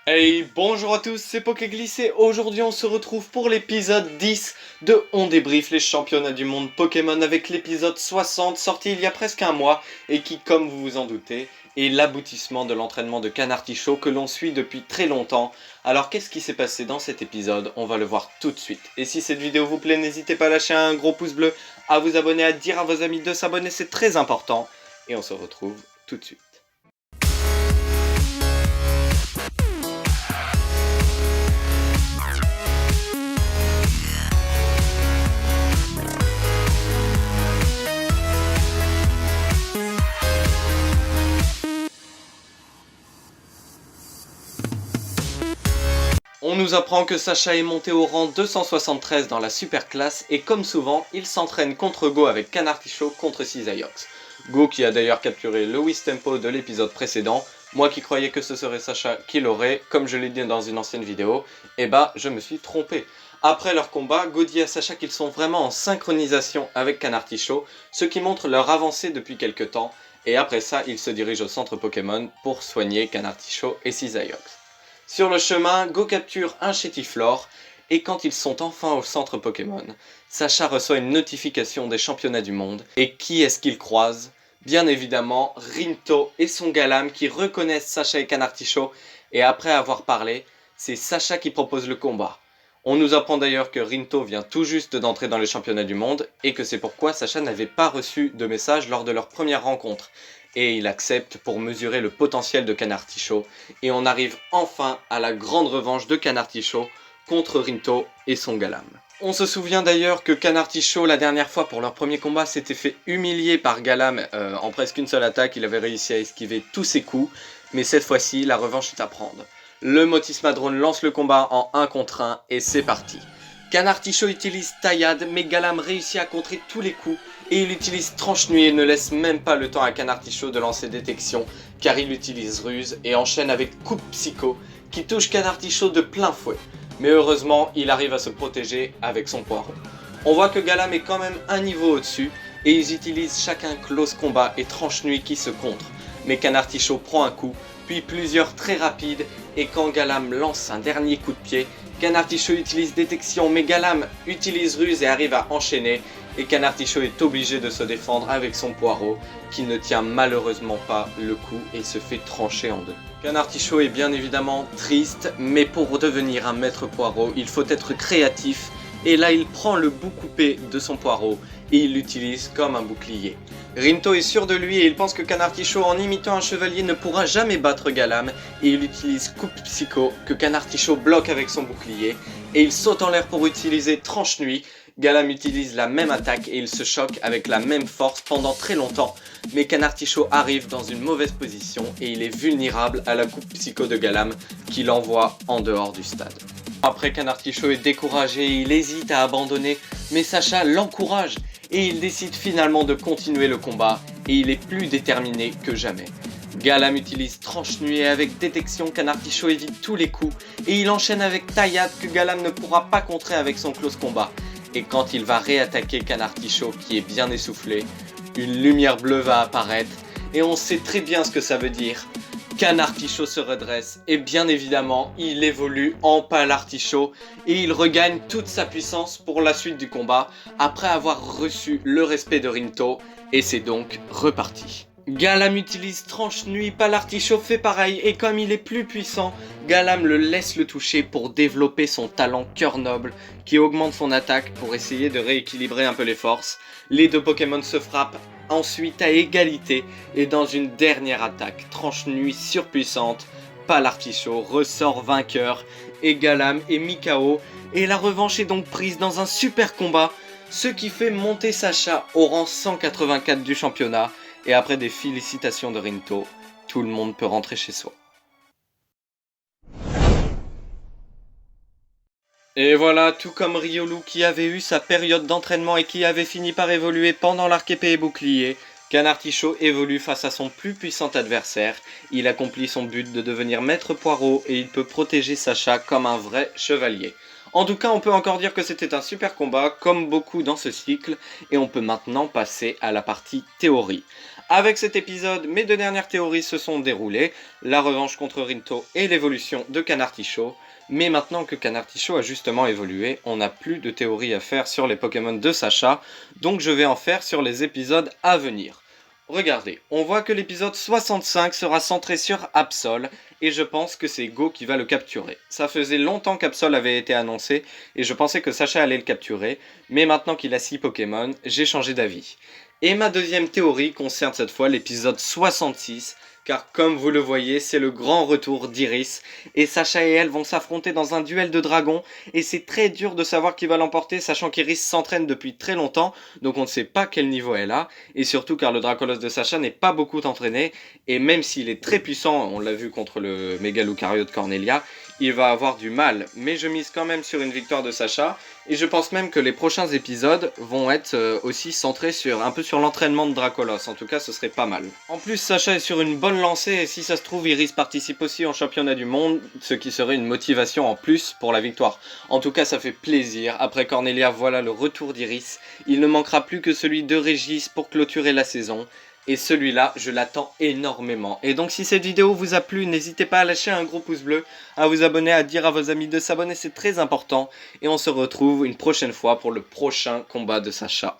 Hey, bonjour à tous, c'est Pokéglissé. Aujourd'hui, on se retrouve pour l'épisode 10 de On débriefe les championnats du monde Pokémon avec l'épisode 60 sorti il y a presque un mois et qui, comme vous vous en doutez, est l'aboutissement de l'entraînement de Canartichaud que l'on suit depuis très longtemps. Alors, qu'est-ce qui s'est passé dans cet épisode? On va le voir tout de suite. Et si cette vidéo vous plaît, n'hésitez pas à lâcher un gros pouce bleu, à vous abonner, à dire à vos amis de s'abonner, c'est très important. Et on se retrouve tout de suite. On nous apprend que Sacha est monté au rang 273 dans la super classe et comme souvent, il s'entraîne contre Go avec Canartichaud contre Cisaiox. Go qui a d'ailleurs capturé le Wistempo de l'épisode précédent, moi qui croyais que ce serait Sacha qui l'aurait, comme je l'ai dit dans une ancienne vidéo, et bah je me suis trompé. Après leur combat, Go dit à Sacha qu'ils sont vraiment en synchronisation avec Canartichaud, ce qui montre leur avancée depuis quelques temps, et après ça, ils se dirigent au centre Pokémon pour soigner Canartichaud et Cisaiox. Sur le chemin, Go capture un Chétiflore, et quand ils sont enfin au centre Pokémon, Sacha reçoit une notification des championnats du monde, et qui est-ce qu'il croise? Bien évidemment, Rinto et son Galam qui reconnaissent Sacha et Canartichaud, et après avoir parlé, c'est Sacha qui propose le combat. On nous apprend d'ailleurs que Rinto vient tout juste d'entrer dans les championnats du monde, et que c'est pourquoi Sacha n'avait pas reçu de message lors de leur première rencontre. Et il accepte pour mesurer le potentiel de Canartichaud, et on arrive enfin à la grande revanche de Canartichaud contre Rinto et son Galam. On se souvient d'ailleurs que Canartichaud, la dernière fois pour leur premier combat, s'était fait humilier par Galam en presque une seule attaque. Il avait réussi à esquiver tous ses coups, mais cette fois-ci, la revanche est à prendre. Le Motismadrone lance le combat en 1 contre 1 et c'est parti. Canartichaud utilise taillade, mais Galam réussit à contrer tous les coups et il utilise tranche-nuit et ne laisse même pas le temps à Canartichaud de lancer détection car il utilise ruse et enchaîne avec coupe psycho qui touche Canartichaud de plein fouet. Mais heureusement, il arrive à se protéger avec son poireau. On voit que Galam est quand même un niveau au-dessus et ils utilisent chacun close combat et tranche-nuit qui se contre. Mais Canartichaud prend un coup, puis plusieurs très rapides et quand Galam lance un dernier coup de pied, Canartichaud utilise détection mais Galam utilise ruse et arrive à enchaîner et Canartichaud est obligé de se défendre avec son poireau qui ne tient malheureusement pas le coup et se fait trancher en deux. Canartichaud est bien évidemment triste, mais pour devenir un maître poireau, il faut être créatif et là il prend le bout coupé de son poireau et il l'utilise comme un bouclier. Rinto est sûr de lui et il pense que Canartichaud en imitant un chevalier ne pourra jamais battre Galam et il utilise coupe psycho que Canartichaud bloque avec son bouclier et il saute en l'air pour utiliser tranche-nuit. Galam utilise la même attaque et il se choque avec la même force pendant très longtemps, mais Canartichaud arrive dans une mauvaise position et il est vulnérable à la coupe psycho de Galam qui l'envoie en dehors du stade. Après, Canartichaud est découragé, il hésite à abandonner, mais Sacha l'encourage et il décide finalement de continuer le combat et il est plus déterminé que jamais. Galam utilise tranche-nuit et avec détection, Canartichaud évite tous les coups et il enchaîne avec taillade que Galam ne pourra pas contrer avec son close combat. Et quand il va réattaquer Canartichaud qui est bien essoufflé, une lumière bleue va apparaître et on sait très bien ce que ça veut dire. Canartichaud se redresse et bien évidemment il évolue en Palartichaud et il regagne toute sa puissance pour la suite du combat après avoir reçu le respect de Rinto et c'est donc reparti. Galam utilise tranche-nuit, Palartichaud fait pareil et comme il est plus puissant, Galam le laisse le toucher pour développer son talent cœur noble qui augmente son attaque pour essayer de rééquilibrer un peu les forces. Les deux Pokémon se frappent ensuite à égalité et dans une dernière attaque, tranche-nuit surpuissante, Palartichaud ressort vainqueur et Galam est mis KO et la revanche est donc prise dans un super combat, ce qui fait monter Sacha au rang 184 du championnat. Et après des félicitations de Rinto, tout le monde peut rentrer chez soi. Et voilà, tout comme Riolu qui avait eu sa période d'entraînement et qui avait fini par évoluer pendant l'arc épée et bouclier, Canartichaud évolue face à son plus puissant adversaire. Il accomplit son but de devenir maître poireau et il peut protéger Sacha comme un vrai chevalier. En tout cas, on peut encore dire que c'était un super combat, comme beaucoup dans ce cycle, et on peut maintenant passer à la partie théorie. Avec cet épisode, mes 2 dernières théories se sont déroulées, la revanche contre Rinto et l'évolution de Canartichaud. Mais maintenant que Canartichaud a justement évolué, on n'a plus de théories à faire sur les Pokémon de Sacha, donc je vais en faire sur les épisodes à venir. Regardez, on voit que l'épisode 65 sera centré sur Absol, et je pense que c'est Go qui va le capturer. Ça faisait longtemps qu'Absol avait été annoncé, et je pensais que Sacha allait le capturer, mais maintenant qu'il a 6 Pokémon, j'ai changé d'avis. Et ma deuxième théorie concerne cette fois l'épisode 66, car comme vous le voyez, c'est le grand retour d'Iris, et Sacha et elle vont s'affronter dans un duel de dragons, et c'est très dur de savoir qui va l'emporter, sachant qu'Iris s'entraîne depuis très longtemps, donc on ne sait pas quel niveau elle a, et surtout car le Dracolos de Sacha n'est pas beaucoup entraîné, et même s'il est très puissant, on l'a vu contre le Méga Lucario de Cornelia, il va avoir du mal, mais je mise quand même sur une victoire de Sacha, et je pense même que les prochains épisodes vont être aussi centrés un peu sur l'entraînement de Dracolos, en tout cas ce serait pas mal. En plus Sacha est sur une bonne lancée, et si ça se trouve Iris participe aussi en championnat du monde, ce qui serait une motivation en plus pour la victoire. En tout cas ça fait plaisir, après Cornelia voilà le retour d'Iris, il ne manquera plus que celui de Régis pour clôturer la saison. Et celui-là, je l'attends énormément. Et donc si cette vidéo vous a plu, n'hésitez pas à lâcher un gros pouce bleu, à vous abonner, à dire à vos amis de s'abonner, c'est très important. Et on se retrouve une prochaine fois pour le prochain combat de Sacha.